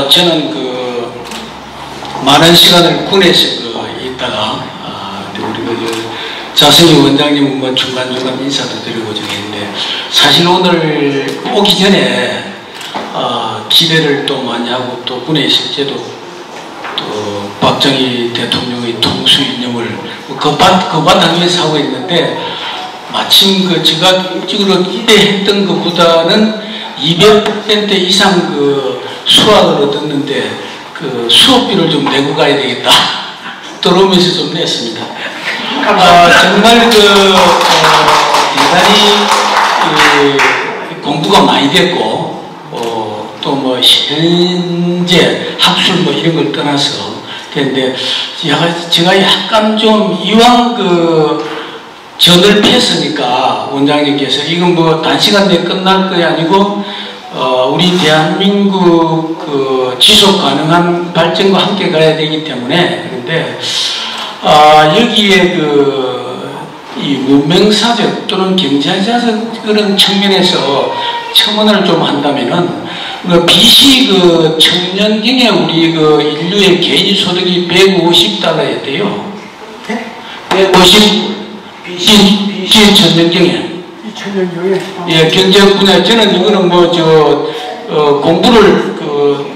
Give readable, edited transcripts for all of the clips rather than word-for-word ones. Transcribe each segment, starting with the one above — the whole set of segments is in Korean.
저는 많은 시간을 군에서 있다가 우리 자승희 원장님 중간중간 인사도 드리고 저기인데, 사실 오늘 오기 전에 기대를 또 많이 하고, 또 군에 있을 때도 또 박정희 대통령의 통수 이념을 그 바탕에서 하고 있는데, 마침 제가 일찍으로 기대했던 것보다는 200% 이상 수확을 얻었는데, 수업비를 좀 내고 가야 되겠다 들어오면서 좀 냈습니다. 정말 대단히 공부가 많이 됐고, 또 현재 학술 이런 걸 떠나서 그런데 제가 약간 좀 이왕 전을 폈으니까 원장님께서 이건 단시간 내에 끝날 거 아니고 우리 대한민국 지속 가능한 발전과 함께 가야 되기 때문에, 그런데 여기에 이 문명사적 또는 경제사적 그런 측면에서 첨언을 좀 한다면은, BC 청년경에 우리 인류의 개인 소득이 150달러였대요. 150 BC 청년경에. 예, 경제 분야. 저는 이거는 공부를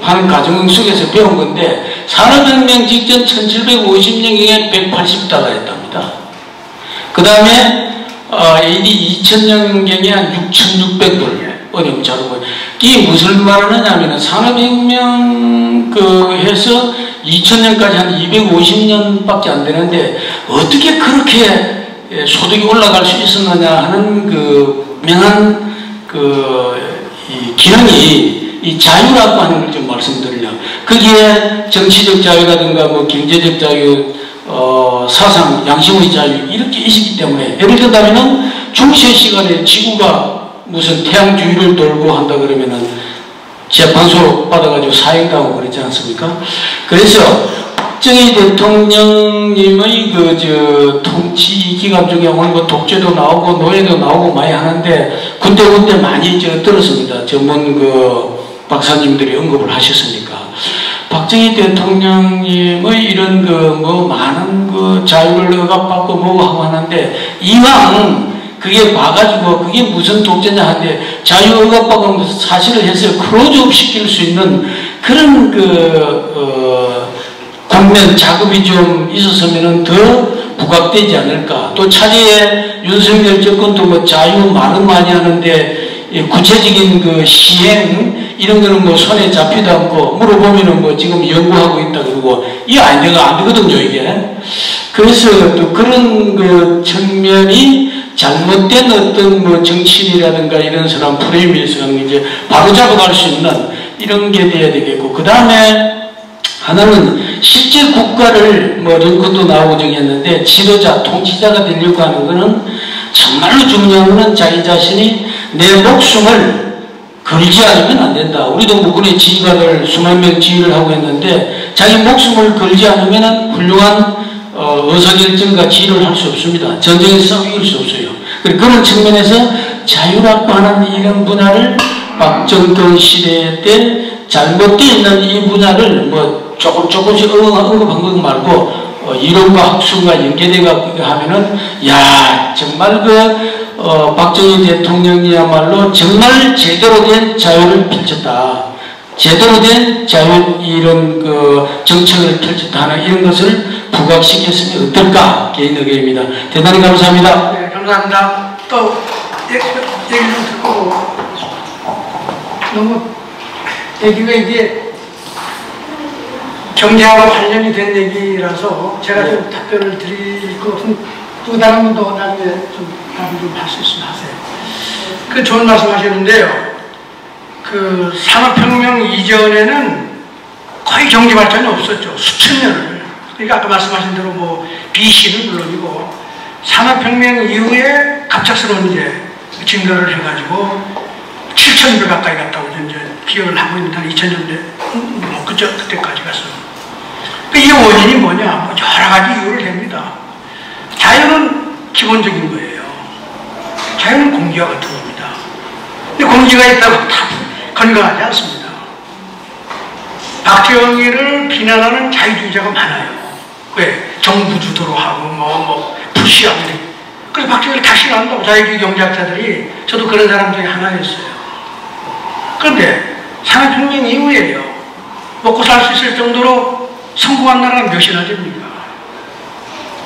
하는 과정 속에서 배운 건데, 산업혁명 직전 1750년경에 180달러였답니다. 그 다음에 AD 2000년경에 한 6600불. 어려움 자르고. 이게 무슨 말을 하냐면은, 산업혁명 해서 2000년까지 한 250년밖에 안 되는데, 어떻게 그렇게 소득이 올라갈 수 있었느냐 하는 명한 이 기능이 이 자유라고 하는 걸 좀 말씀드리려. 거기에 정치적 자유라든가 경제적 자유, 사상, 양심의 자유 이렇게 있기 때문에, 예를 들자면은 중세 시간에 지구가 무슨 태양주위를 돌고 한다 그러면은 재판소 받아가지고 사형당하고 그랬지 않습니까? 그래서 박정희 대통령님의 통치 기간 중에 오늘 독재도 나오고 노예도 나오고 많이 하는데, 군데 많이 들었습니다. 전문 박사님들이 언급을 하셨으니까. 박정희 대통령님의 이런 많은 자유를 억압받고 하고 하는데, 이왕 그게 봐가지고 그게 무슨 독재냐 하는데, 자유 억압받고 사실을 해서 클로즈업 시킬 수 있는 그런 국면 자금이 좀 있었으면 더 부각되지 않을까. 또 차제에 윤석열 정권도 자유 말은 많이 하는데, 구체적인 시행 이런 거는 손에 잡히도 않고, 물어보면은 지금 연구하고 있다 그러고, 이게 안 되거든요 이게. 그래서 또 그런 측면이 잘못된 어떤 정치인이라든가 이런 사람 프레임에서 이제 바로 잡아갈 수 있는 이런 게 돼야 되겠고, 그 다음에 하나는 실제 국가를 링컨도 나오고 정했는데, 지도자, 통치자가 되려고 하는 것은 정말로 중요한 것은 자기 자신이 내 목숨을 걸지 않으면 안 된다. 우리도 군의 지휘관을 수만 명 지휘를 하고 있는데, 자기 목숨을 걸지 않으면 훌륭한 의사결정과 지휘를 할 수 없습니다. 전쟁에서 이길 수 없어요. 그런 측면에서 자유라고 하는 이런 분야를 박정권 시대 때 잘못되어 있는 이 분야를 조금씩 언급한 것 말고, 이론과 학술과 연계되어 하면은, 야, 정말 박정희 대통령이야말로 정말 제대로 된 자유를 펼쳤다. 제대로 된 자유, 이런 정책을 펼쳤다 하는 이런 것을 부각시켰으면 어떨까, 개인 의견입니다. 대단히 감사합니다. 네, 감사합니다. 또, 얘기 좀 듣고, 너무, 얘기가 이게 경제하고 관련이 된 얘기라서 제가 좀 답변을 드릴 것은, 또 다른 분도 나중에 좀 답을 좀 할 수 있으면 하세요. 좋은 말씀 하셨는데요. 산업혁명 이전에는 거의 경제 발전이 없었죠. 수천 년을. 그러니까 아까 말씀하신 대로 BC는 물론이고, 산업혁명 이후에 갑작스러운 증가를 해가지고 7,000배 가까이 갔다고 이제 기억을 하고 있는데, 2000년대 그때까지 갔어요. 이 원인이 뭐냐? 여러 가지 이유를 댑니다. 자유는 기본적인 거예요. 자유는 공기와 같은 겁니다. 근데 공기가 있다고 다 건강하지 않습니다. 박정희를 비난하는 자유주의자가 많아요. 왜? 정부 주도로 하고 푸시하고. 그래서 박정희를 다 싫어한다고 자유주의 경제학자들이. 저도 그런 사람 중에 하나였어요. 그런데 산업혁명 이후에요, 먹고 살 수 있을 정도로 성공한 나라가 몇이나 됩니까?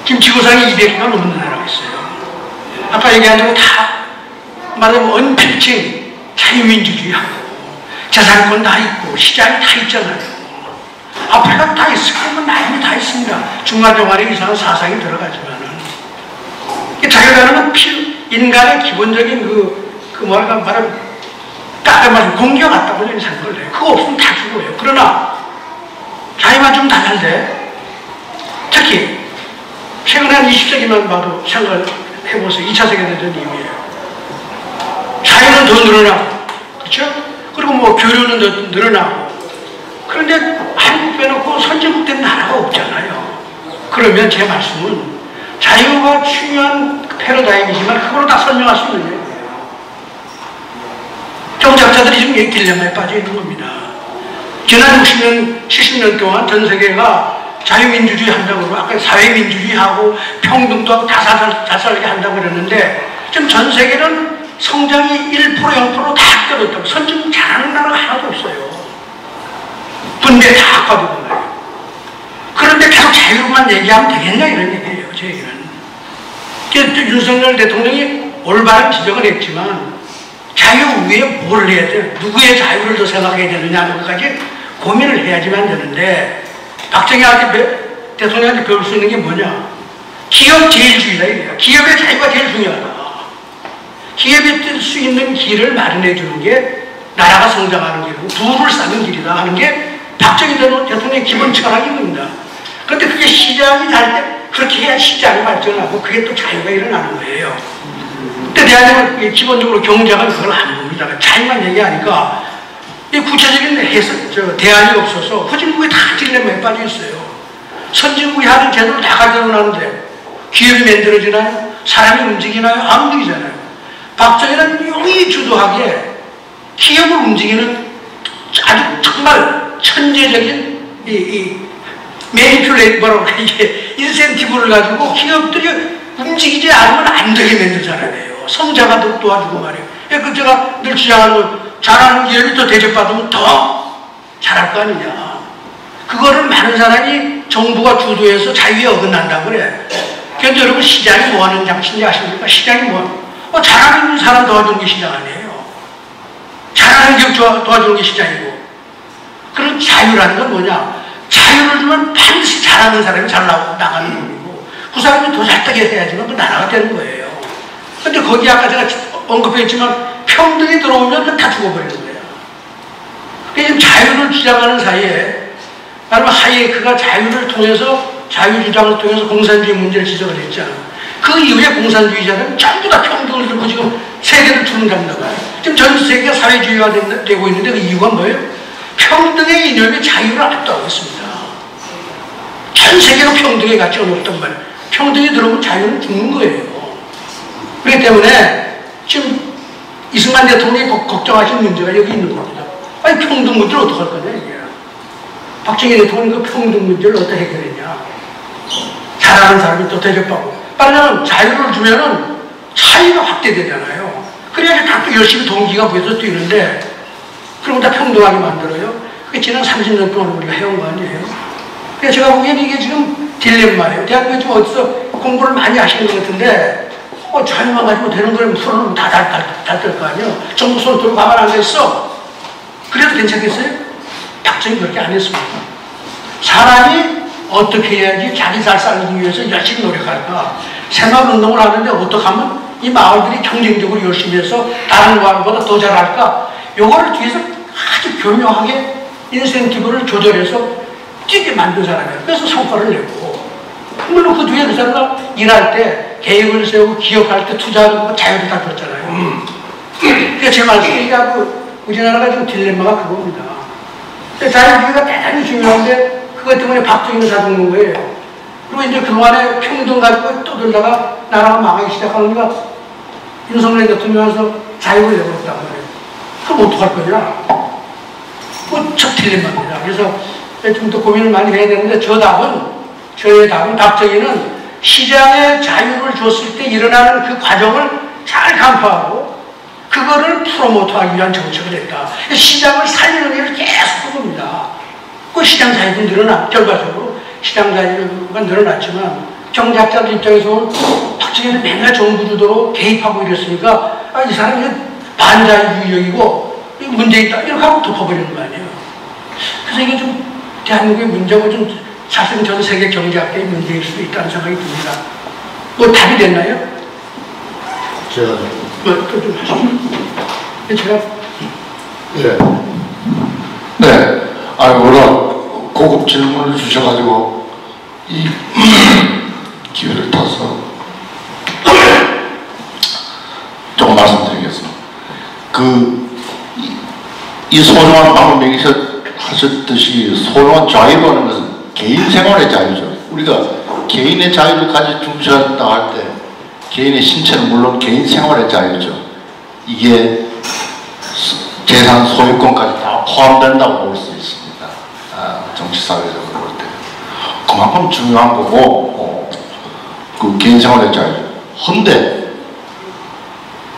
지금 지구상에 200개가 넘는 나라가 있어요. 아까 얘기한 대로 다 말하면 언필칭 자유민주주의하고 재산권 다 있고 시장이 다 있잖아요. 아프리카 다 있을 거면 나이는 다 있습니다. 중화정화에 이상한 사상이 들어가지만은 자유라는 건 인간의 기본적인 뭐랄까 말하면 까르마는 공기가 같다고 저는 생각을 해요. 그거 없으면 다 죽어요. 그러나 자유만 좀 달라는데, 특히 최근에 한 20세기만 봐도 생각을 해보세요. 2차 세계대전 이후에 자유는 더 늘어나고, 그렇죠? 그리고 뭐 교류는 더 늘어나고. 그런데 한국 빼놓고 선진국된 나라가 없잖아요. 그러면 제 말씀은 자유가 중요한 패러다임이지만 그걸로 다 설명할 수 있는 거예요. 경제학자들이 지금 이 딜레마에 빠져 있는 겁니다. 지난 60년, 70년 동안 전 세계가 자유민주주의 한다고 그러고, 아까 사회민주주의하고 평등도 하고 다살게 한다고 그랬는데, 지금 전 세계는 성장이 1%, 0% 다 떨어졌다고. 선진국 잘하는 나라가 하나도 없어요. 분배 다 악화되고 말이에요. 그런데 계속 자유로만 얘기하면 되겠냐, 이런 얘기예요, 제 얘기는. 윤석열 대통령이 올바른 지적을 했지만, 자유 위에 뭘 해야 돼? 누구의 자유를 더 생각해야 되느냐는 것까지 고민을 해야지만 되는데, 박정희 대통령한테 배울 수 있는 게 뭐냐? 기업 제일주의다, 이거야. 기업의 자유가 제일 중요하다. 기업이 뜰 수 있는 길을 마련해 주는 게 나라가 성장하는 길이고 부를 쌓는 길이다 하는 게 박정희 대통령의 기본 철학인 겁니다. 그런데 그게 시장이 잘 때 그렇게 해야 시장이 발전하고 그게 또 자유가 일어나는 거예요. 근데 대한민국 기본적으로 경제가 그걸 안 봅니다. 자유만 얘기하니까 이 구체적인 대안이 없어서 후진국이 다 딜레마에 빠져 있어요. 선진국이 하는 제도를 다 가져다 놨는데 기업이 만들어지나요? 사람이 움직이나요? 안 움직이잖아요. 박정희는 용이 주도하게 기업을 움직이는 아주 정말 천재적인 매니플레이터라고 이게 인센티브를 가지고 기업들이 움직이지 않으면 안 되게 만들잖아요. 성장가 도와주고 말이에요. 그 제가 늘 주장하는 건 잘하는 기업이 더 대접받으면 더 잘할 거 아니냐. 그거를 많은 사람이 정부가 주도해서 자유에 어긋난다고 그래. 그런데 여러분 시장이 뭐 하는 장치인지 아십니까? 시장이 잘하는 사람 도와주는 게 시장 아니에요. 잘하는 기업 도와주는 게 시장이고. 그런 자유라는 건 뭐냐? 자유를 주면 반드시 잘하는 사람이 잘 나가는 거고 그 사람이 더 잘되게 해야지만 그 나라가 되는 거예요. 근데 거기 아까 제가 언급했지만 평등이 들어오면 다 죽어버리는 거예요. 그러니까 지금 자유를 주장하는 사이에 말하면 하이에크가 자유를 통해서 자유주장을 통해서 공산주의 문제를 지적을 했잖아요. 그 이후에 공산주의자는 전부 다 평등을 들고 지금 세계를 주는답니다. 지금 전 세계가 사회주의가 되고 있는데 그 이유가 뭐예요? 평등의 이념이 자유를 압도하고 있습니다. 전 세계가 평등의 가치가 높단 말이에요. 평등이 들어오면 자유는 죽는 거예요. 그렇기 때문에 지금 이승만 대통령이 걱정하신 문제가 여기 있는 겁니다. 아니 평등 문제를 어떻게 할 거냐 이게. 박정희 대통령이 그 평등 문제를 어떻게 해결했냐. 잘하는 사람이 또 대접받고. 말하자면 자유를 주면은 차이가 확대되잖아요. 그래야지 다 또 열심히 동기가 보여서 뛰는데 그럼 다 평등하게 만들어요. 그게 지난 30년 동안 우리가 해온 거 아니에요. 그래서 제가 보기에는 이게 지금 딜레마예요. 대한민국이 지금 어디서 공부를 많이 하시는 것 같은데 자유만 가지고 되는 거라면 손은 다 달 거 아니에요. 정부 손 들고 가만 앉아있어. 그래도 괜찮겠어요? 박정희 그렇게 안 했습니다. 사람이 어떻게 해야지 자기 잘 살기 위해서 열심히 노력할까. 생활운동을 하는데 어떻게 하면 이 마을들이 경쟁적으로 열심히 해서 다른 마을보다 더 잘할까. 요거를 뒤에서 아주 교묘하게 인센티브를 조절해서 뛰게 만든 사람이에요. 그래서 성과를 내고. 물론 그 뒤에 그 사람가 일할 때 계획을 세우고 기업할 때 투자하는 거 자유를 다 줬잖아요. 그러니까 제 말씀이 얘기하고 우리나라가 지금 딜레마가 그겁니다. 자유주의가 대단히 중요한데 그것 때문에 박정희는 다 죽는 거예요. 그리고 이제 그동안에 평등 가지고 떠들다가 나라가 망하기 시작하니까 윤석열 대통령에서 자유를 내버렸단 말이에요. 그럼 어떡할 거냐? 첫 딜레마입니다. 그래서 좀 더 고민을 많이 해야 되는데 저의 답은 답정의는 시장에 자유를 줬을 때 일어나는 그 과정을 잘 간파하고 그거를 프로모트하기 위한 정책을 했다. 시장을 살리는 일을 계속 한 겁니다. 그 시장 자유도 결과적으로 시장 자유가 늘어났지만 경제학자들 입장에서는 박정희는 맨날 정부 주도로 개입하고 이랬으니까 이 사람이 반자유주의적이고 문제 있다 이렇게 하고 덮어버리는 거 아니에요. 그래서 이게 좀 대한민국의 문제고 좀 사실은 전 세계 경제학계의 문제일 수도 있다는 생각이 듭니다. 뭐 답이 됐나요? 제가 좀 하시죠. 제가 네. 워낙 고급 질문을 주셔가지고 이 기회를 타서 조금 말씀드리겠습니다. 이 소중한 방금 얘기하셨듯이 소중한 자유라는 것은 개인 생활의 자유죠. 우리가 개인의 자유를 중시한다 할 때 개인의 신체는 물론 개인 생활의 자유죠. 이게 재산 소유권까지 다 포함된다고 볼 수 있습니다. 정치사회적으로 볼 때. 그만큼 중요한 거고, 그 개인생활의 자유. 헌데,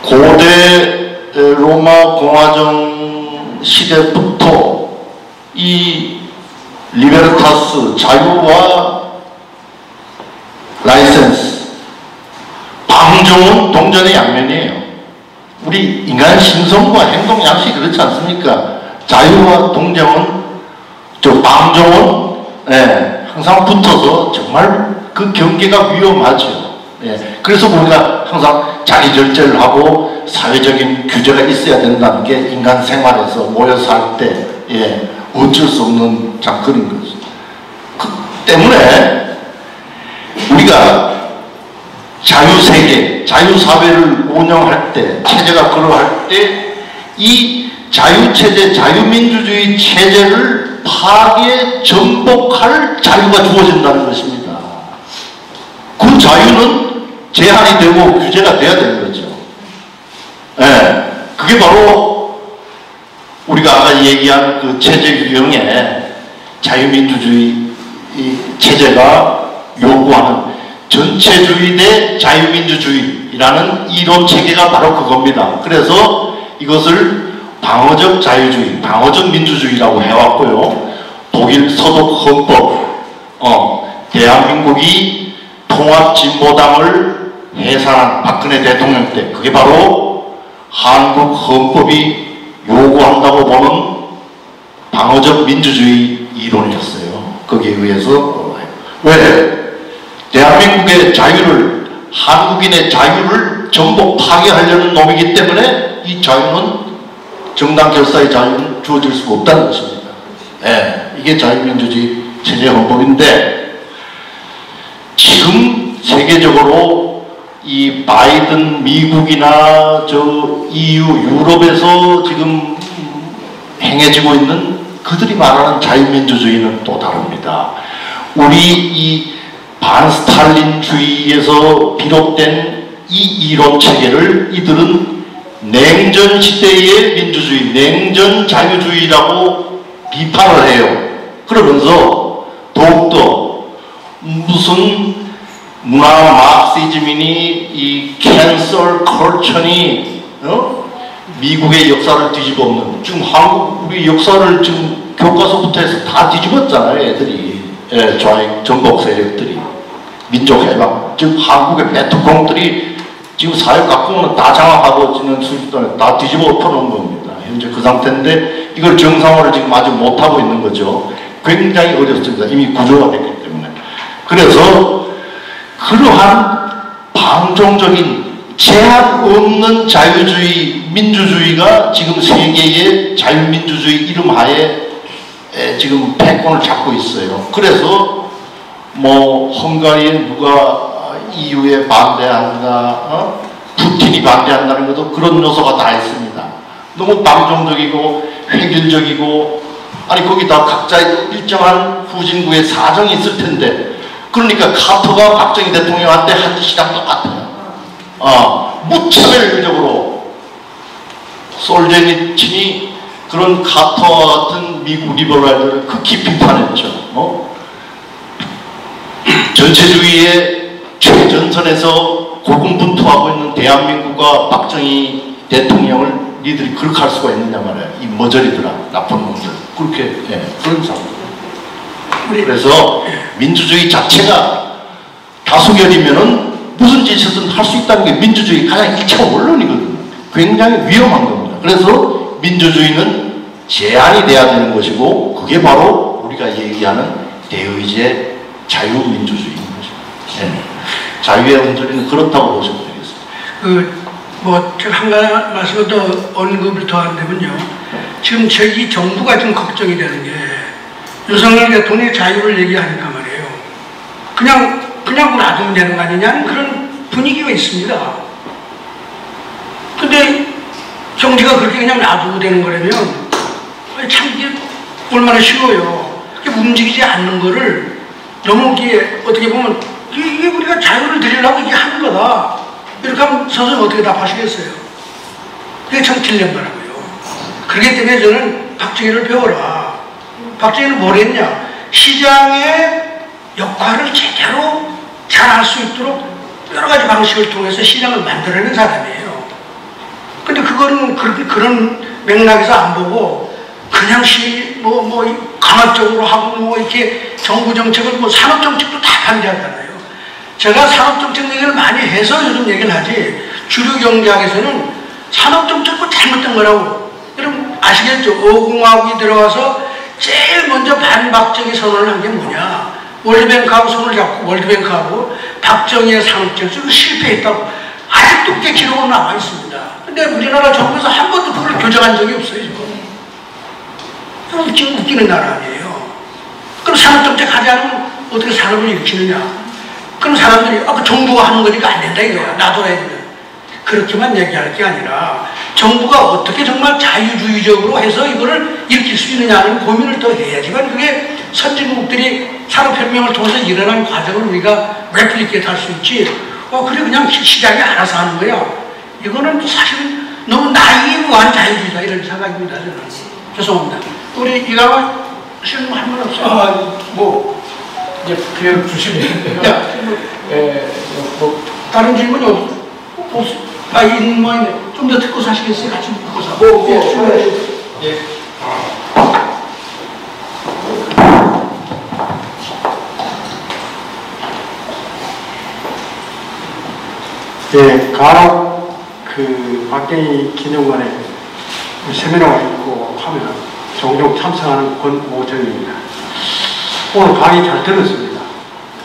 고대 로마 공화정 시대부터 이 리베르타스, 자유와 라이센스, 방종은 동전의 양면이에요. 우리 인간 신성과 행동 양식이 그렇지 않습니까? 자유와 방종은 항상 붙어서 정말 그 경계가 위험하죠. 그래서 우리가 항상 자기 절제를 하고 사회적인 규제가 있어야 된다는 게 인간 생활에서 모여 살 때 어쩔 수 없는 작건인 거죠. 그 때문에 우리가 자유세계, 자유사회를 운영할 때, 체제가 그러할 때 이 자유체제, 자유민주주의 체제를 파괴, 전복할 자유가 주어진다는 것입니다. 그 자유는 제한이 되고 규제가 돼야 되는 거죠. 그게 바로 우리가 아까 얘기한 그 체제 유형의 자유민주주의 체제가 요구하는 전체주의 대 자유민주주의라는 이론 체계가 바로 그겁니다. 그래서 이것을 방어적 자유주의, 방어적 민주주의라고 해왔고요. 독일 서독 헌법, 대한민국이 통합진보당을 해산한 박근혜 대통령 때 그게 바로 한국 헌법이 요구한다고 보는 방어적 민주주의 이론이었어요. 거기에 의해서 왜? 대한민국의 자유를, 한국인의 자유를 전복 파괴하려는 놈이기 때문에 이 자유는 정당 결사의 자유는 주어질 수가 없다는 것입니다. 이게 자유민주주의 체제 헌법인데 지금 세계적으로 이 바이든 미국이나 EU 유럽에서 지금 행해지고 있는 그들이 말하는 자유민주주의는 또 다릅니다. 우리 이 반스탈린주의에서 비롯된 이 이론 체계를 이들은 냉전 시대의 민주주의, 냉전 자유주의라고 비판을 해요. 그러면서 더욱더 무슨 문화 마르크시즘이니 이 캔슬 컬처니 미국의 역사를 뒤집어엎는, 지금 한국 우리 역사를 지금 교과서부터 해서 다 뒤집었잖아요, 애들이. 좌익 전복 세력들이. 민족해방, 즉 한국의 베트콩들이 지금 사회 각국은 다 장악하고 지난 수십 동안 다 뒤집어 엎어놓은 겁니다. 현재 그 상태인데 이걸 정상화를 지금 아직 못하고 있는 거죠. 굉장히 어렵습니다. 이미 구조가 됐기 때문에. 그래서 그러한 방종적인 제한 없는 자유주의, 민주주의가 지금 세계의 자유민주주의 이름하에 지금 패권을 잡고 있어요. 그래서 뭐 헝가리에 누가 EU에 반대한다, 푸틴이 반대한다는 것도 그런 요소가 다 있습니다. 너무 방종적이고 획일적이고, 아니 거기다 각자 일정한 후진국의 사정이 있을 텐데, 그러니까 카터가 박정희 대통령한테 한 짓이랑 똑같아요. 무차별적으로 솔제니친이 그런 카터와 같은 그런 미국 리버럴들을 극히 비판했죠. 전체주의의 최전선에서 고군분투하고 있는 대한민국과 박정희 대통령을 니들이 그렇게 할 수가 있느냐 말이야. 이 머저리들아, 나쁜 놈들. 그렇게, 그런 사람들. 그래서 민주주의 자체가 다수결이면은 무슨 짓이든 할 수 있다는 게 민주주의 가장 1차 원론이거든요. 굉장히 위험한 겁니다. 그래서 민주주의는 제한이 돼야 되는 것이고, 그게 바로 우리가 얘기하는 대의제 자유민주주의인 거죠. 자유의 언저리는 그렇다고 보시면 되겠습니다. 제가 한 가지 말씀을 더 언급을 더 한다면요. 지금 저희 정부가 좀 걱정이 되는 게 윤석열 대통령의 자유를 얘기하니까 말이에요. 그냥 놔두면 되는 거 아니냐는 그런 분위기가 있습니다. 근데 정치가 그렇게 그냥 놔두고 되는 거라면 참 이게 얼마나 쉬워요. 움직이지 않는 거를 너무 이게 어떻게 보면 이게 우리가 자유를 드리려고 이게 하는 거다. 이렇게 하면 선생님 어떻게 답하시겠어요? 그게 참 딜레마라고요. 그렇기 때문에 저는 박정희를 배워라. 박정희는 뭘 했냐? 시장의 역할을 제대로 잘 할 수 있도록 여러 가지 방식을 통해서 시장을 만들어낸 사람이에요. 근데 그거는 그런 맥락에서 안 보고 그냥 강압적으로 하고 이렇게 정부 정책을 산업 정책도 다 반대하잖아요. 제가 산업정책 얘기를 많이 해서 요즘 얘기를 하지, 주류 경제학에서는 산업정책도 잘못된 거라고. 여러분 아시겠죠? 어공화국이 들어와서 제일 먼저 반박정희 선언을 한 게 뭐냐? 월드뱅크하고 손을 잡고, 월드뱅크하고 박정희의 산업정책이 실패했다고 아직도 꽤 기록으로 나와 있습니다. 근데 우리나라 정부에서 한 번도 그걸 교정한 적이 없어요, 지금. 지금 웃기는 나라 아니에요. 그럼 산업정책 하지 않으면 어떻게 산업을 일으키느냐? 그럼 사람들이 그 정부가 하는 거니까 안 된다 이거야. 놔둬야 된다. 그렇게만 얘기할 게 아니라 정부가 어떻게 정말 자유주의적으로 해서 이거를 일으킬 수 있느냐는 고민을 더 해야지만 그게 선진국들이 산업혁명을 통해서 일어난 과정을 우리가 레플리케이트 할 수 있지. 그래 그냥 시장이 알아서 하는 거야. 이거는 사실 너무 나이브한 자유주의다 이런 생각입니다. 저는. 죄송합니다. 우리 이가와 씨는 할 말 없어요? 이제 기회를 주시면 다른 질문이 없어? 있는 모양이네. 좀 더 듣고 사시겠어요? 같이 듣고 사. 간혹 박정희 기념관에 세미나가 있고 하면 종종 참석하는 권오정입니다. 오늘 강의 잘 들었습니다.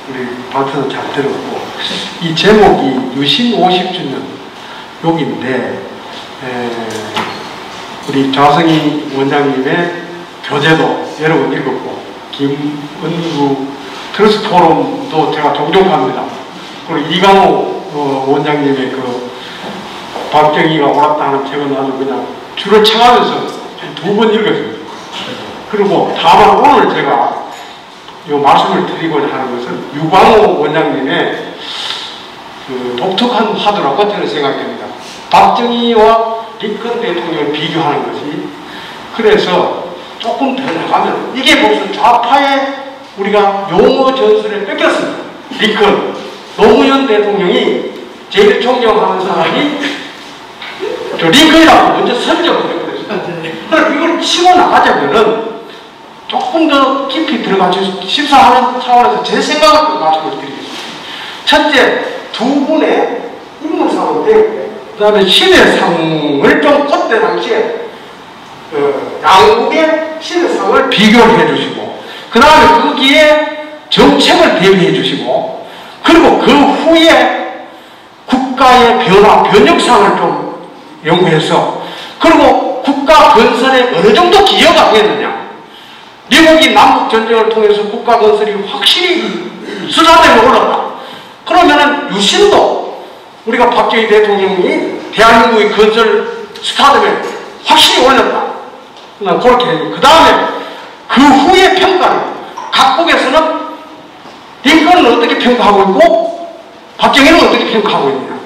우리 발표도 잘 들었고, 이 제목이 유신 50주년 욕인데, 우리 좌성희 원장님의 교재도 여러 번 읽었고, 김은구 트러스트 포럼도 제가 종종 갑니다. 그리고 이강호 원장님의 박정희가 옳았다 하는 책은 아주 그냥 줄을 쳐가면서 2번 읽었습니다. 그리고 다만 오늘 제가 이 말씀을 드리고자 하는 것은 유광호 원장님의 독특한 화두라고 저는 생각합니다. 박정희와 링컨 대통령을 비교하는 것이, 그래서 조금 더 나가면 이게 무슨 좌파의 우리가 용어 전술에 뺏겼습니다. 링컨, 노무현 대통령이 제1총령 하는 사람이 링컨이라고 먼저 선정을 해버렸어요. 그럼 이걸 치고 나가자면은 조금 더 깊이 들어가서 심사하는 차원에서 제 생각을 말씀을 드리겠습니다. 첫째, 두 분의 인물상인데, 그 다음에 시대상을 좀 그때 당시에 양국의 시대상을 비교를 해주시고, 그 다음에 거기에 정책을 대비해 주시고, 그리고 그 후에 국가의 변화, 변혁상을 좀 연구해서, 그리고 국가 건설에 어느 정도 기여가 되느냐. 미국이 남북전쟁을 통해서 국가 건설이 확실히 수사대로 올랐다. 그러면은 유신도 우리가 박정희 대통령이 대한민국의 건설 스타덤에 확실히 올렸다. 그렇게 그 다음에 그 후에 평가를 각국에서는 링컨은 어떻게 평가하고 있고 박정희는 어떻게 평가하고 있느냐.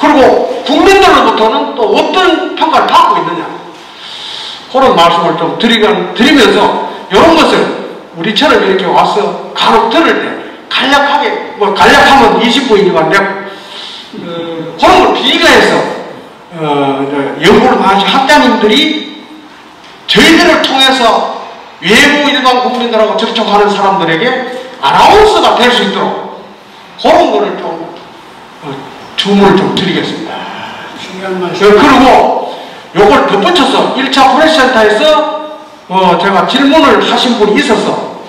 그리고 국민들로부터는 또 어떤 평가를 받고 있느냐. 그런 말씀을 좀 드리면서 이런 것을 우리처럼 이렇게 와서 간혹 들을 때 간략하게, 뭐 간략하면 20분이지만 내가 그런 걸 비교해서 연구를 하신 학자님들이 저희들을 통해서 외부 일반 국민들하고 접촉하는 사람들에게 아나운서가 될 수 있도록 그런 거를 좀 주문을 좀 드리겠습니다. 중요한 말씀. 그리고 요걸 덧붙여서 1차 프레스센터에서 제가 질문을 하신 분이 있어서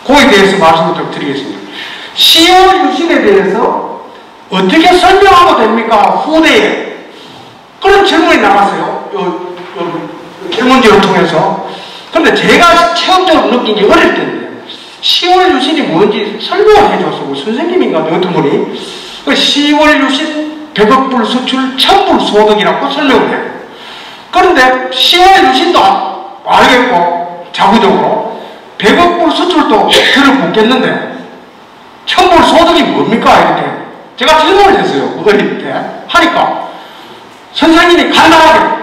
그에 대해서 말씀을 좀 드리겠습니다. 10월 유신에 대해서 어떻게 설명하면 됩니까? 후대에 그런 질문이 나왔어요. 질문지를 통해서. 근데 제가 체험적으로 느낀 게 어릴 때인데 10월 유신이 뭔지 설명을 해줬어요. 선생님인가 어떤 분이 10월 유신 100억 불 수출 1000불 소득이라고 설명을 해요. 그런데 10월 유신도 알겠고 자구적으로 100억 불 수출도 들어보겠는데 1000불 소득이 뭡니까? 이렇게 제가 질문을 했어요. 어릴 때 하니까 선생님이 간단하게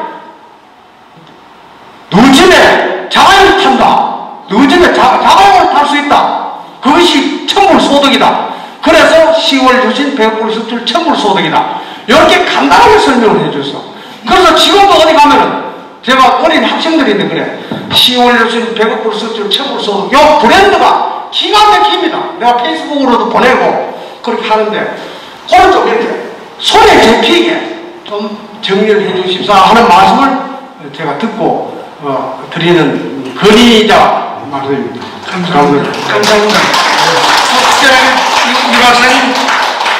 너 집에 자가용을 탄다. 너 집에 자가용을 탈 수 있다. 그것이 1000불 소득이다. 그래서 10월 유신 100불 수출 1000불 소득이다. 이렇게 간단하게 설명을 해줬어. 그래서 지금도 어디 가면은 제가 어린 학생들인데 그래 10월 유신 100불 수출 1000불 소득 이 브랜드가 기가 막힙니다. 내가 페이스북으로도 보내고 그렇게 하는데 그걸 좀 이렇게 손에 잡히게 좀 정리를 해주십사 하는 말씀을 제가 듣고 드리는 건의자 말씀입니다. 감사합니다. 감사합니다. 이 박사님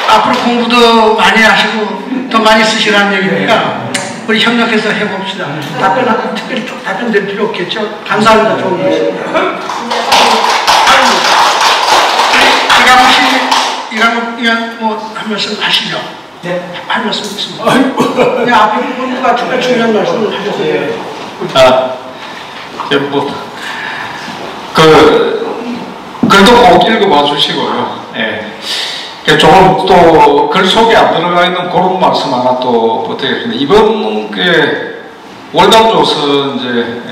앞으로 공부도 많이 하시고 더 많이 쓰시라는 얘기니까 우리 협력해서 해봅시다. 특별히 답변 드릴 필요 없겠죠? 감사합니다. 좋은 말씀입니다. 이강 뭐 한 말씀 하시죠? 네. 한 말씀 있습니다. 네, 앞에 분과 중요한 말씀을 하셨어요. 글도 꼭 읽어봐 주시고요. 예. 조금 또 글 속에 안 들어가 있는 그런 말씀 하나 또 부탁드리겠습니다. 이번 월간조서 이제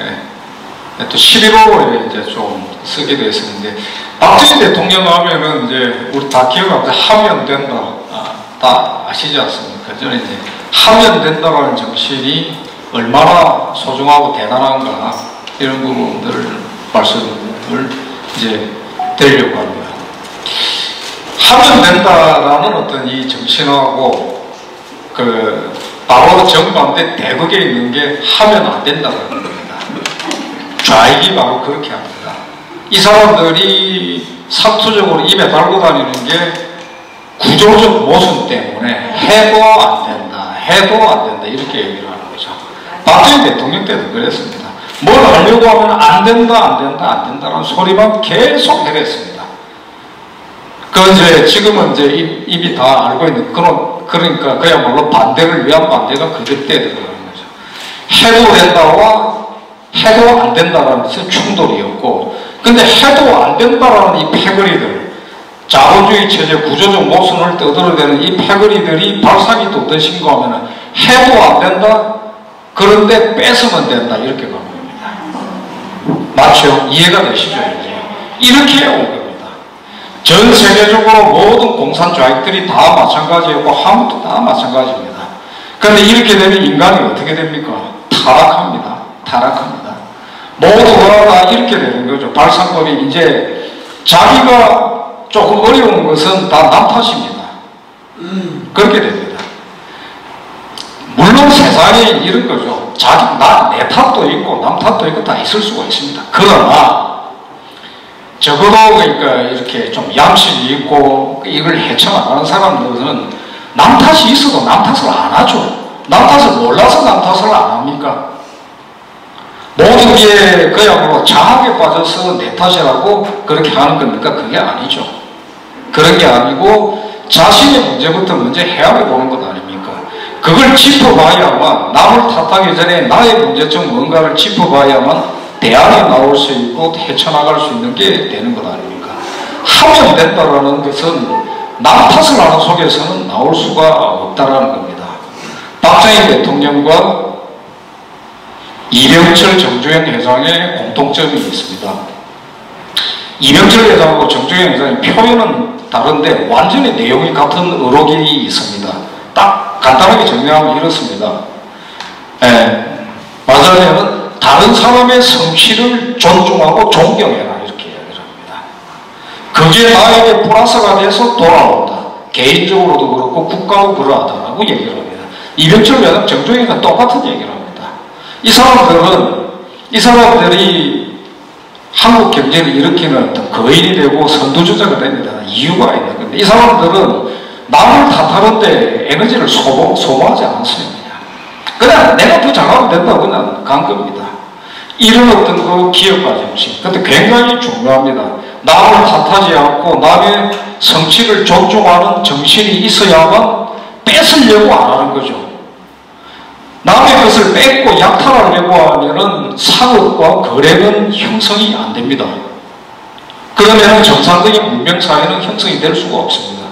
또 11호에 이제 좀 쓰게 됐었는데 박정희 대통령 하면은 이제 우리 다 기억합니다. 하면 된다. 다 아시지 않습니까? 저는 이제 하면 된다라는 정신이 얼마나 소중하고 대단한가 이런 부분들 말씀을 이제 드리려고 합니다. 하면 된다라는 어떤 이 정신하고 바로 정반대 대극에 있는 게 하면 안 된다는 겁니다. 좌익이 바로 그렇게 합니다. 이 사람들이 사투적으로 입에 달고 다니는 게 구조적 모순 때문에 해도 안 된다 이렇게 얘기를 하는 거죠. 박정희 대통령 때도 그랬습니다. 뭘 하려고 하면 안 된다라는 소리만 계속 해댔습니다. 이제 지금은 이제 이미 다 알고 있는 그러니까 그야말로 반대를 위한 반대가 그때 들어가는 거죠. 해도 된다와 해도 안 된다라는 것은 충돌이었고, 근데 해도 안 된다라는 이 패거리들, 자본주의 체제 구조적 모순을 떠들어대는 이 패거리들이 발상이 또 어떠신가 하면은 해도 안 된다, 그런데 뺏으면 된다 이렇게 가는 겁니다. 맞죠? 이해가 되시죠? 이렇게 온 겁니다. 전 세계적으로 모든 공산 좌익들이 다 마찬가지였고 한국도 다 마찬가지입니다. 그런데 이렇게 되면 인간이 어떻게 됩니까? 타락합니다. 모두가 다 이렇게 되는 거죠. 발상법이 이제 자기가 조금 어려운 것은 다 남 탓입니다. 그렇게 됩니다. 물론 세상에 이런 거죠. 내 탓도 있고 남 탓도 있고 다 있을 수가 있습니다. 그러나 적어도 그러니까 이렇게 좀 양심이 있고 이걸 헤쳐나가는 사람들은 남 탓이 있어도 남 탓을 안 하죠. 남 탓을 몰라서 남 탓을 안 합니까? 모든 게 그야말로 장악에 빠져서 내 탓이라고 그렇게 하는 겁니까? 그게 아니죠. 그런 게 아니고 자신의 문제부터 먼저 헤아려 보는 것 아닙니까? 그걸 짚어봐야만, 남을 탓하기 전에 나의 문제점 뭔가를 짚어봐야만 대안이 나올 수 있고 헤쳐나갈 수 있는 게 되는 것 아닙니까? 하면 된다라는 것은 남 탓을 하는 속에서는 나올 수가 없다라는 겁니다. 박정희 대통령과 이병철 정주행 회장의 공통점이 있습니다. 이병철 회장하고 정주행 회장의 표현은 다른데 완전히 내용이 같은 의혹이 있습니다. 딱 간단하게 정리하면 이렇습니다. 말하자면 다른 사람의 성취를 존중하고 존경해라, 이렇게 이야기를 합니다. 그게 나에게 플러스가 돼서 돌아온다. 개인적으로도 그렇고 국가도 그러하다라고 얘기를 합니다. 이병철 회장, 정주행과 똑같은 얘기를 합니다. 이 사람들이 한국 경제를 일으키는 어떤 거인이 되고 선두주자가 됩니다. 이유가 있는 건데, 이 사람들은 남을 탓하는데 에너지를 소모하지 않았어요. 그냥 내가 더 잘하면 된다고 그냥 간 겁니다. 이런 어떤 그 기업가 정신, 근데 굉장히 중요합니다. 남을 탓하지 않고 남의 성취를 존중하는 정신이 있어야만 뺏으려고 안 하는 거죠. 남의 것을 뺏고 약탈하려고 하면은 상업과 거래는 형성이 안 됩니다. 그러면 정상적인 문명사회는 형성이 될 수가 없습니다.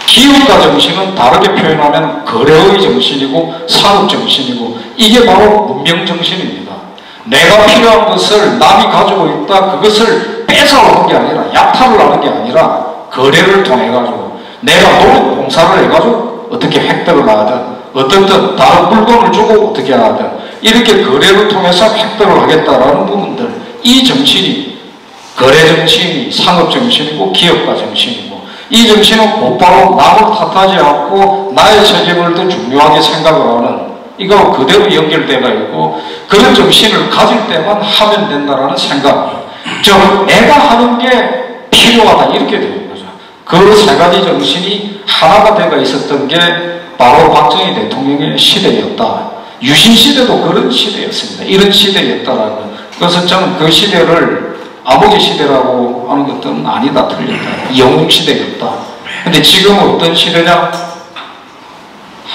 기업가 정신은 다르게 표현하면 거래의 정신이고 상업 정신이고, 이게 바로 문명 정신입니다. 내가 필요한 것을 남이 가지고 있다, 그것을 뺏어오는 게 아니라, 약탈을 하는 게 아니라 거래를 통해 가지고 내가 노력 봉사를 해가지고 어떻게 획득을 하든, 어떻든 다른 물건을 주고 어떻게 하든 이렇게 거래를 통해서 획득을 하겠다라는 부분들, 이 정신이 거래 정신이 상업 정신이고 기업가 정신이고, 이 정신은 곧바로 남을 탓하지 않고 나의 책임을 더 중요하게 생각을 하는, 이거 그대로 연결되어 있고, 그런 정신을 가질 때만 하면 된다라는 생각, 즉 내가 하는 게 필요하다, 이렇게 되는 거죠. 그 세 가지 정신이 하나가 되어 있었던 게 바로 박정희 대통령의 시대였다. 유신 시대도 그런 시대였습니다. 이런 시대였다라는 것. 그래서 저는 그 시대를 아버지 시대라고 하는 것들은 아니다, 틀렸다. 영웅 시대였다. 근데 지금은 어떤 시대냐?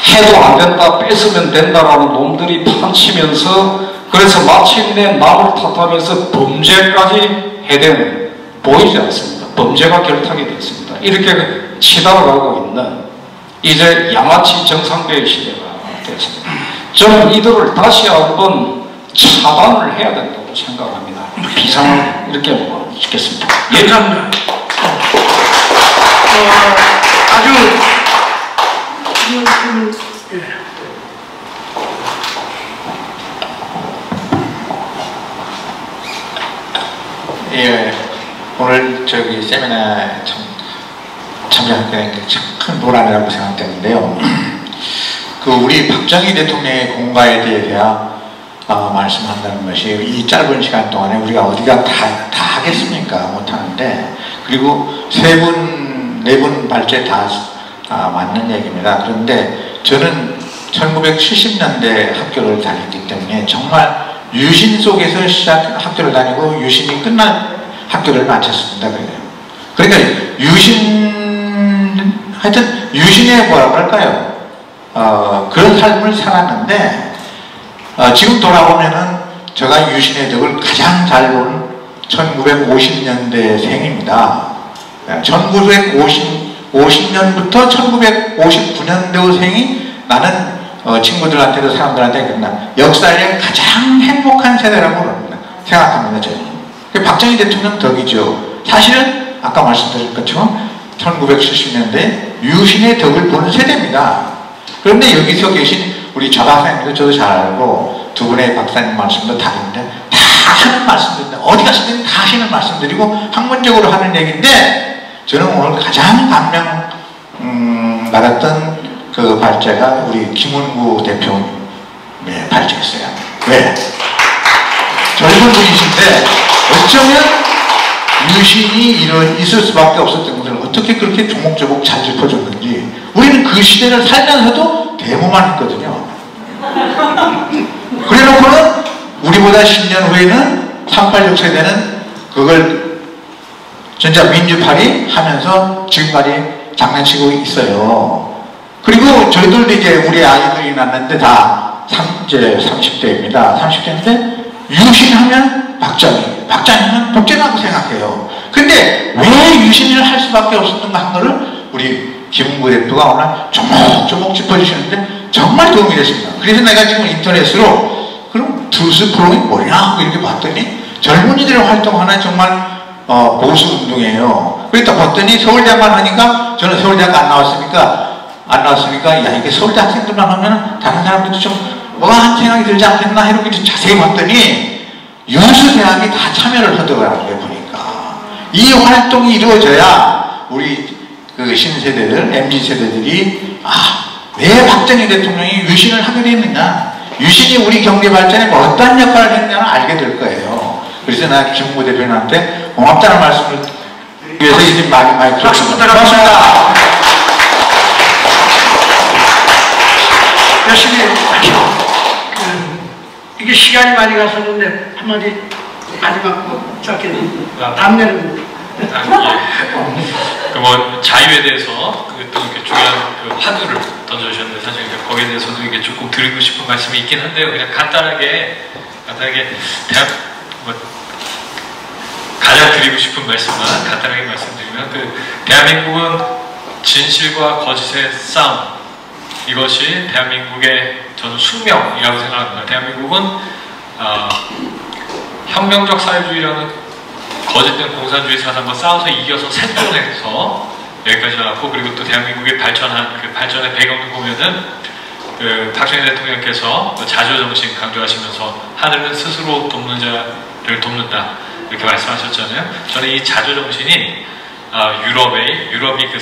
해도 안 된다, 뺏으면 된다라는 놈들이 판치면서, 그래서 마침내 남을 탓하면서 범죄까지 해대는, 보이지 않습니다. 범죄가 결탁이 됐습니다. 이렇게 치달아가고 있는 이제 양아치 정상배의 시대가 됐습니다. 저는 이들을 다시 한번 차단을 해야 된다고 생각합니다. 비상을 이렇게 짓겠습니다. 예, 감사합니다. 아주 예, 오늘 저기 세미나에 참여하게 참 큰 보람이라고 생각되는데요. 그 우리 박정희 대통령의 공과에 대해야 말씀한다는 것이, 이 짧은 시간 동안에 우리가 어디가 다 하겠습니까? 못하는데, 그리고 세 분, 네 분 발제 다 맞는 얘기입니다. 그런데 저는 1970년대 학교를 다녔기 때문에 정말 유신 속에서 학교를 다니고 유신이 끝난 학교를 마쳤습니다. 그러니까 하여튼 유신의 뭐라고 할까요? 그런 삶을 살았는데, 지금 돌아보면은 제가 유신의 덕을 가장 잘 본 1950년대 생입니다. 1950년부터 1959년도생이 나는 친구들한테도 사람들한테 그냥 역사의 가장 행복한 세대라고 생각합니다. 저는. 박정희 대통령 덕이죠. 사실은 아까 말씀드린 것처럼 1970년대 유신의 덕을 보는 세대입니다. 그런데 여기서 계신 우리 저 박사님도 저도 잘 알고, 두 분의 박사님 말씀도 다른데 다 하는 말씀들인데, 어디 가시든 다 하시는 말씀드리고 학문적으로 하는 얘기인데, 저는 오늘 가장 감명 받았던 그 발제가 우리 김은구 대표의 발제였어요. 왜? 젊은 분이신데 어쩌면 유신이 있을 수밖에 없었던 것을 어떻게 그렇게 조목조목 잘 짚어줬는지. 우리는 그 시대를 살면서도 데모만 했거든요. 그래놓고는 우리보다 10년 후에는 386 세대는 그걸 진짜 민주파리 하면서 지금까지 장난치고 있어요. 그리고 저희들도 이제 우리 아이들이 낳는데 다 이제 30대입니다. 30대인데 유신하면 박정희는 독재라고 생각해요. 근데 왜 유신을 할 수밖에 없었던가 한 거를 우리 김은구 대표가 오늘 조목조목 짚어주시는데 정말 도움이 됐습니다. 그래서 내가 지금 인터넷으로 그럼 투스 프로그램이 뭐냐 하고 이렇게 봤더니 젊은이들이 활동하는 정말 보수 운동이에요. 그랬다 봤더니 서울대학만 하니까 저는 서울대학 안 나왔으니까 야 이게 서울대 학생들만 하면 다른 사람들도 좀 뭐가 한 생각이 들지 않겠나 이렇게 자세히 봤더니 유수대학이 다 참여를 하더라고요. 보니까 이 활동이 이루어져야 우리 그 신세대들 MZ세대들이 왜 박정희 대통령이 유신을 하게 됐느냐, 유신이 우리 경제 발전에 뭐 어떤 역할을 했느냐를 알게 될 거예요. 그래서 나 김웅구 대표님한테 고맙다는 말씀을 드리기 위해서 이제 마이크를 박수 부탁드립니다. 열심히 이게 시간이 많이 갔었는데 한마디 마지막 짧게 답례는 뭐 자유에 대해서 또 이렇게 중요한 화두를 던져주셨는데 사실 거기에 대해서도 이게 조금 드리고 싶은 말씀이 있긴 한데요. 그냥 간단하게 가장 드리고 싶은 말씀만 간단하게 말씀드리면 대한민국은 진실과 거짓의 싸움, 이것이 대한민국의 저는 숙명이라고 생각합니다. 대한민국은 혁명적 사회주의라는 거짓된 공산주의 사상과 싸워서 이겨서 생존해서 여기까지 나왔고, 그리고 또 대한민국의 발전한 그 발전의 배경을 보면은 박정희 대통령께서 자조정신 강조하시면서 하늘은 스스로 돕는 자를 돕는다 이렇게 말씀하셨잖아요. 저는 이 자조정신이 유럽이 그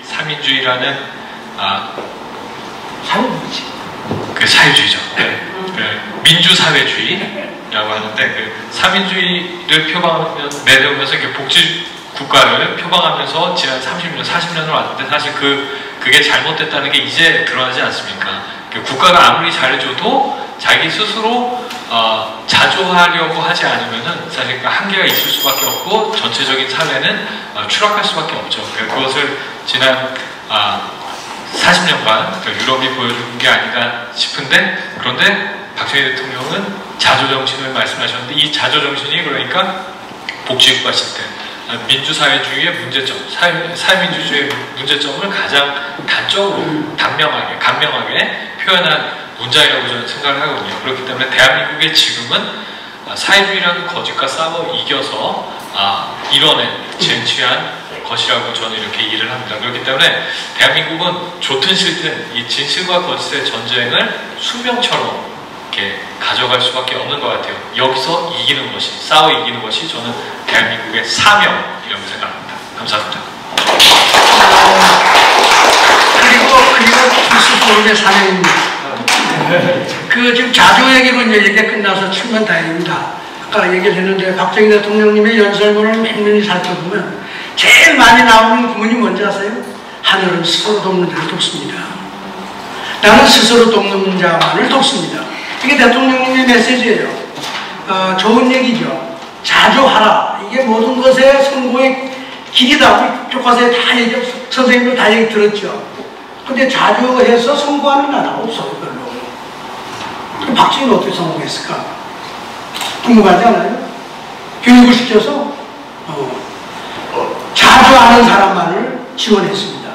삼인주의라는 사회주의죠. 민주사회주의라고 하는데 삼인주의를 내세우면서 이렇게 복지 국가를 표방하면서 지난 30년, 40년을 왔는데 사실 그게 잘못됐다는 게 이제 드러나지 않습니까? 국가가 아무리 잘해줘도 자기 스스로 자조하려고 하지 않으면은 사실 한계가 있을 수밖에 없고 전체적인 사회는 추락할 수밖에 없죠. 그것을 지난 40년간 유럽이 보여준 게 아닌가 싶은데, 그런데 박정희 대통령은 자조정신을 말씀하셨는데 이 자조정신이 그러니까 복지국가 시스템, 민주사회주의의 문제점, 사회민주주의의 문제점을 가장 단적으로 간명하게 표현한 문장이라고 저는 생각을 하거든요. 그렇기 때문에 대한민국의 지금은 사회주의라는 거짓과 싸워 이겨서 이뤄낸 쟁취한 것이라고 저는 이렇게 이해를 합니다. 그렇기 때문에 대한민국은 좋든 싫든 이 진실과 거짓의 전쟁을 숙명처럼 이렇게 가져갈 수밖에 없는 것 같아요. 여기서 싸워 이기는 것이 저는 대한민국의 사명이라고 생각합니다. 감사합니다. 그리고 필수포럼의 사명입니다. 지금 자조 얘기로 얘기가 끝나서 천만 다행입니다. 아까 얘기를 했는데 박정희 대통령님의 연설문을 맹면히 살펴보면 제일 많이 나오는 구문이 뭔지 아세요? 하늘은 스스로 돕는 자를 돕습니다. 나는 스스로 돕는 자만을 돕습니다. 이게 대통령님의 메시지예요. 좋은 얘기죠. 자조하라. 이게 모든 것의 성공의 길이다. 교과서에 다 선생님도 다 얘기 들었죠. 근데 자조해서 성공하는 나라가 없어요, 별로. 그럼 박정희는 어떻게 성공했을까? 궁금하지 않아요? 교육을 시켜서 자조하는 사람만을 지원했습니다.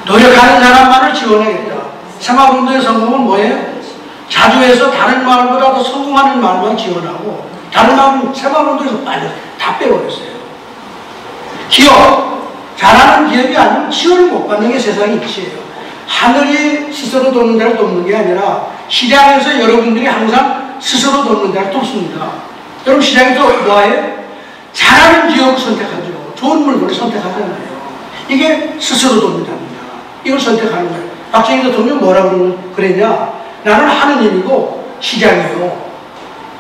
노력하는 사람만을 지원하겠다. 새마을운동의 성공은 뭐예요? 자조해서 다른 마을보다 더 성공하는 마을만 지원하고 다른 마을은 새마을운동에서 다 빼버렸어요. 기업, 잘하는 기업이 아니면 지원을 못 받는 게 세상의 이치예요. 하늘이 스스로 돕는 자를 돕는 게 아니라 시장에서 여러분들이 항상 스스로 돕는 자를 돕습니다. 여러분 시장에서 뭐예요? 잘하는 기업을 선택하죠. 좋은 물건을 선택하잖아요. 이게 스스로 돕는 자입니다. 이걸 선택하는 거예요. 박정희 대통령 뭐라고 그랬냐? 나는 하느님이고 시장이에요.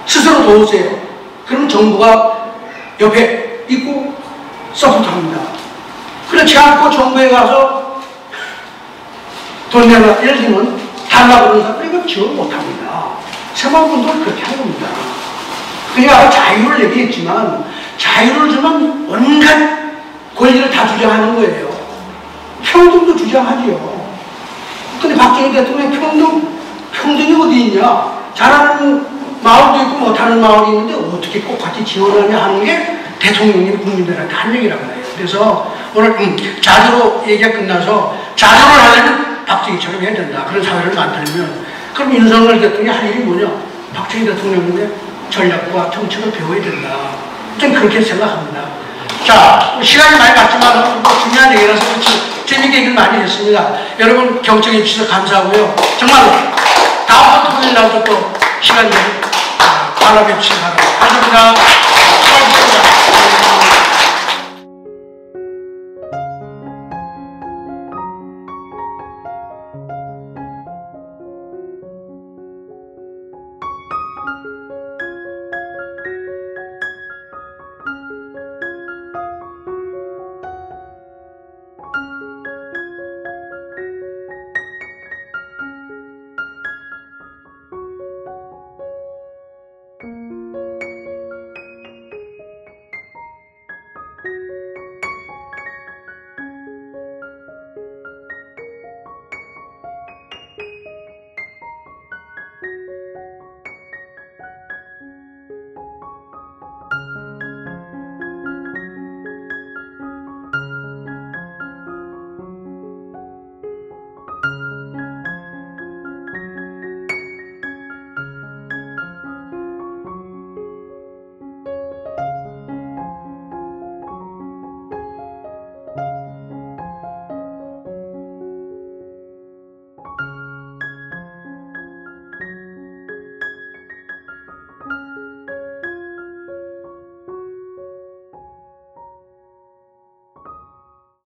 스스로 도우세요. 그럼 정부가 옆에 있고 서포트합니다. 그렇지 않고 정부에 가서 돈 내라, 예를 들면 달라고 그러는 사람 이거 지원 못합니다. 새마을운동은 그렇게 하는 겁니다. 그러니까 자유를 얘기했지만 자유를 주면 온갖 권리를 다 주장하는 거예요. 평등도 주장하지요. 근데 박정희 대통령 평등이 어디 있냐? 잘하는 마을도 있고 못하는 마을이 있는데 어떻게 꼭 같이 지원하냐 하는 게 대통령님 국민들한테 한 얘기라고 해요. 그래서 오늘 자조로 얘기가 끝나서 자조를 하려면 박정희처럼 해야 된다. 그런 사회를 만들면 그럼 윤석열 대통령이 할 일이 뭐냐? 박정희 대통령인데 전략과 정책을 배워야 된다. 좀 그렇게 생각합니다. 자, 시간이 많이 갔지만 또 중요한 얘기라서 재밌게 얘기를 많이 했습니다. 여러분 경청해 주셔서 감사하고요. 정말로 다음 토요일 날도 또 시간 내서 관람해 주시기 바랍니다. 감사합니다.